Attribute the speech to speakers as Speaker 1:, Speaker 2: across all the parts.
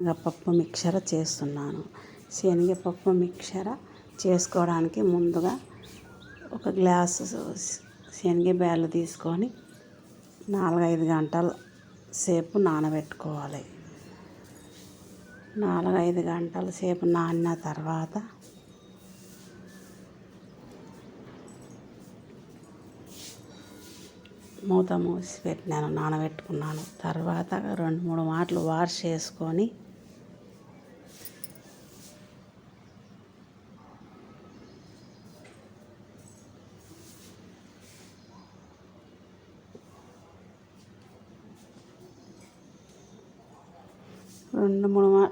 Speaker 1: శనగపప్పు మిక్చర్ చేస్తున్నాను. శనగపప్పు మిక్చర్ చేసుకోవడానికి ముందుగా ఒక గ్లాసు శనగ తీసుకొని 4-5 గంటల సేపు నానబెట్టుకోవాలి. 4-5 గంటల సేపు నానిన తర్వాత మూత మూసి పెట్టినాను, నానబెట్టుకున్నాను. తర్వాత 2-3 మాటలు వాష్ చేసుకొని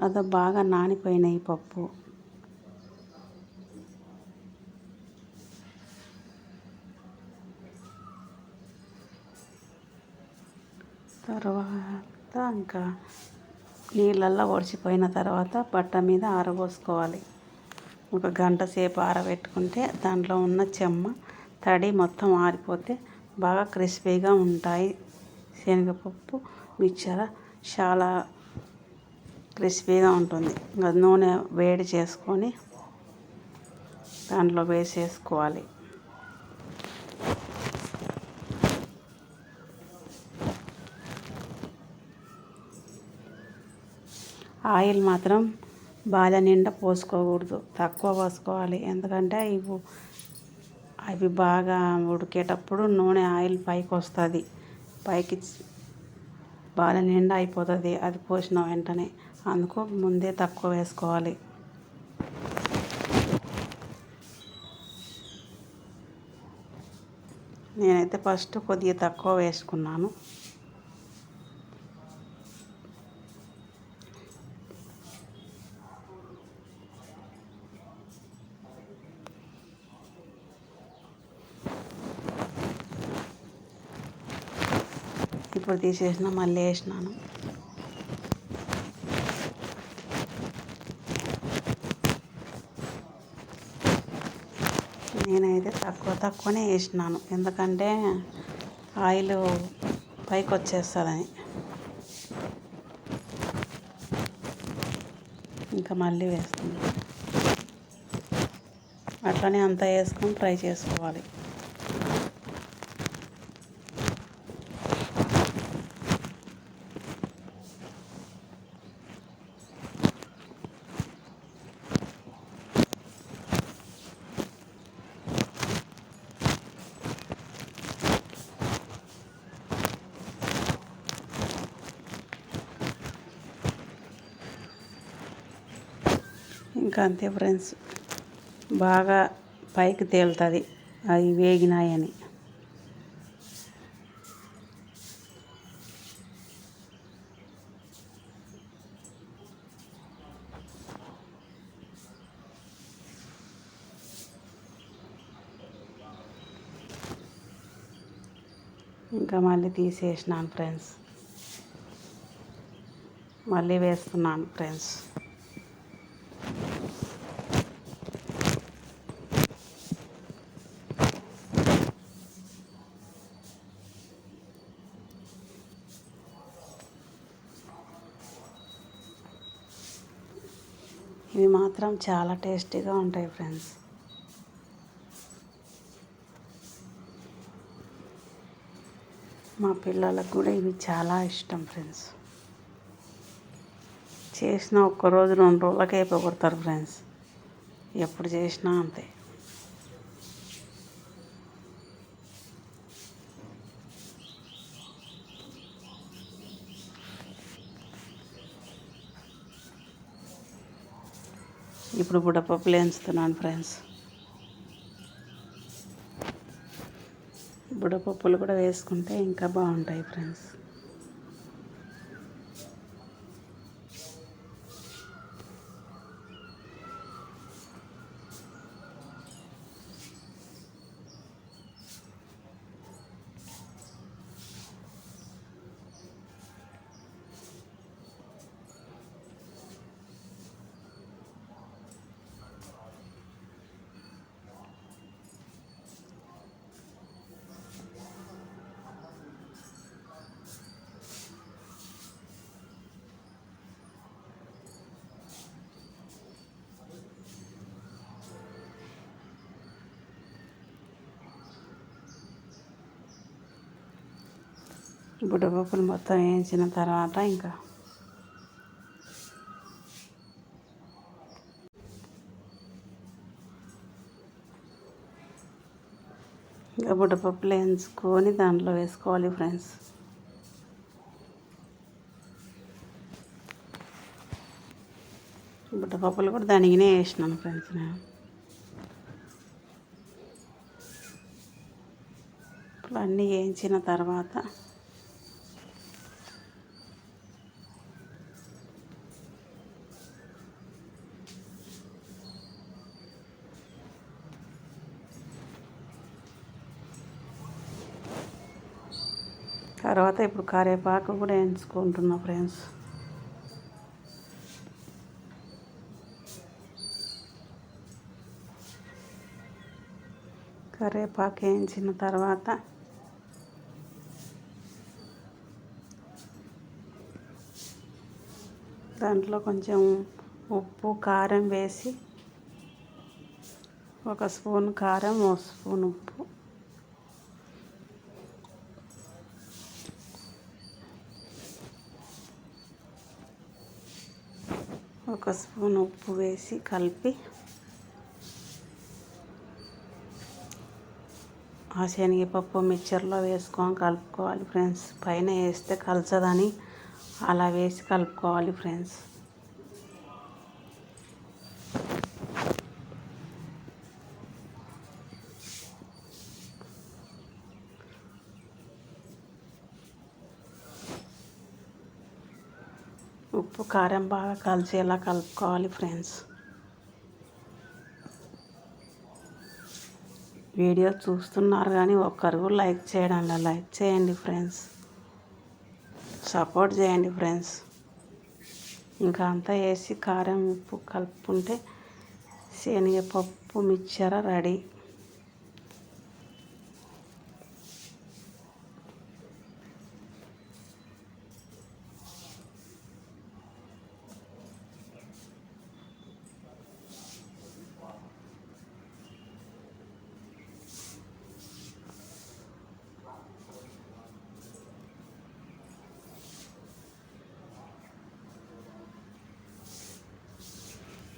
Speaker 1: అది బాగా నానిపోయినాయి పప్పు. తర్వాత ఇంకా నీళ్ళల్లో ఒడిచిపోయిన తర్వాత బట్ట మీద ఆరబోసుకోవాలి. 1 గంట సేపు ఆరబెట్టుకుంటే దాంట్లో ఉన్న చెమ్మ తడి మొత్తం ఆరిపోతే బాగా క్రిస్పీగా ఉంటాయి. శనగపప్పు మిక్చర్ చాలా క్రిస్పీగా ఉంటుంది. ఇంకా నూనె వేడి చేసుకొని దాంట్లో వేసేసుకోవాలి. ఆయిల్ మాత్రం బాగా నిండా పోసుకోకూడదు, తక్కువ పోసుకోవాలి. ఎందుకంటే అవి బాగా ఉడికేటప్పుడు నూనె ఆయిల్ పైకి వస్తుంది, పైకి బాగా నిండా అయిపోతుంది అది పోసిన వెంటనే. అందుకు ముందే తక్కువ వేసుకోవాలి. నేనైతే ఫస్ట్ కొద్దిగా తక్కువ వేసుకున్నాను. ఇప్పుడు తీసేసిన మళ్ళీ వేసినాను. నేనైతే తక్కువనే వేసినాను, ఎందుకంటే ఆయిల్ పైకి వచ్చేస్తుందని. ఇంకా మళ్ళీ వేస్తున్నాను. అట్లనే అంతా వేసుకొని ఫ్రై చేసుకోవాలి. ఇంకా అంతే ఫ్రెండ్స్, బాగా పైకి తేలుతుంది అవి వేగినాయని. ఇంకా మళ్ళీ తీసేసినాను ఫ్రెండ్స్, మళ్ళీ వేస్తున్నాను ఫ్రెండ్స్. ఇవి మాత్రం చాలా టేస్టీగా ఉంటాయి ఫ్రెండ్స్. మా పిల్లలకు కూడా ఇవి చాలా ఇష్టం ఫ్రెండ్స్. చేసిన 1 రోజు 2 రోజులకే అయిపోగొడతారు ఫ్రెండ్స్, ఎప్పుడు చేసినా అంతే. ఇప్పుడు బుడపప్పులు వేయించుతున్నాను ఫ్రెండ్స్. బుడపప్పులు కూడా వేసుకుంటే ఇంకా బాగుంటాయి ఫ్రెండ్స్. బుడ్డపప్పులు మొత్తం వేయించిన తర్వాత ఇంకా బుడ్డపప్పులు వేయించుకొని దాంట్లో వేసుకోవాలి ఫ్రెండ్స్. బుడ్డపప్పులు కూడా దానికినే వేసినాను ఫ్రెండ్స్. నేను ఇప్పుడు అన్నీ వేయించిన తర్వాత ఇప్పుడు కరివేపాకు కూడా వేయించుకుంటున్నా ఫ్రెండ్స్. కరివేపాకు వేయించిన తర్వాత దాంట్లో కొంచెం ఉప్పు కారం వేసి, 1 స్పూన్ కారం, 1 స్పూన్ ఉప్పు, ఒక స్పూన్ ఉప్పు వేసి కలిపి ఆ శనగపప్పు మిక్చర్లో వేసుకొని కలుపుకోవాలి ఫ్రెండ్స్. పైన వేస్తే కలచదని అలా వేసి కలుపుకోవాలి ఫ్రెండ్స్. ఉప్పు కారం బాగా కలిసేలా కలుపుకోవాలి ఫ్రెండ్స్. వీడియో చూస్తున్నారు కానీ ఒక్కరు లైక్ చేయండి ఫ్రెండ్స్. సపోర్ట్ చేయండి ఫ్రెండ్స్. ఇంకా అంతా వేసి కారం ఉప్పు కలుపుకుంటే శనగపప్పు మిక్చర్ రెడీ.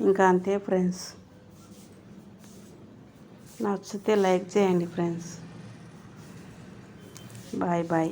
Speaker 1: ఇంకా అంతే ఫ్రెండ్స్. నచ్చితే లైక్ చేయండి ఫ్రెండ్స్. Bye bye.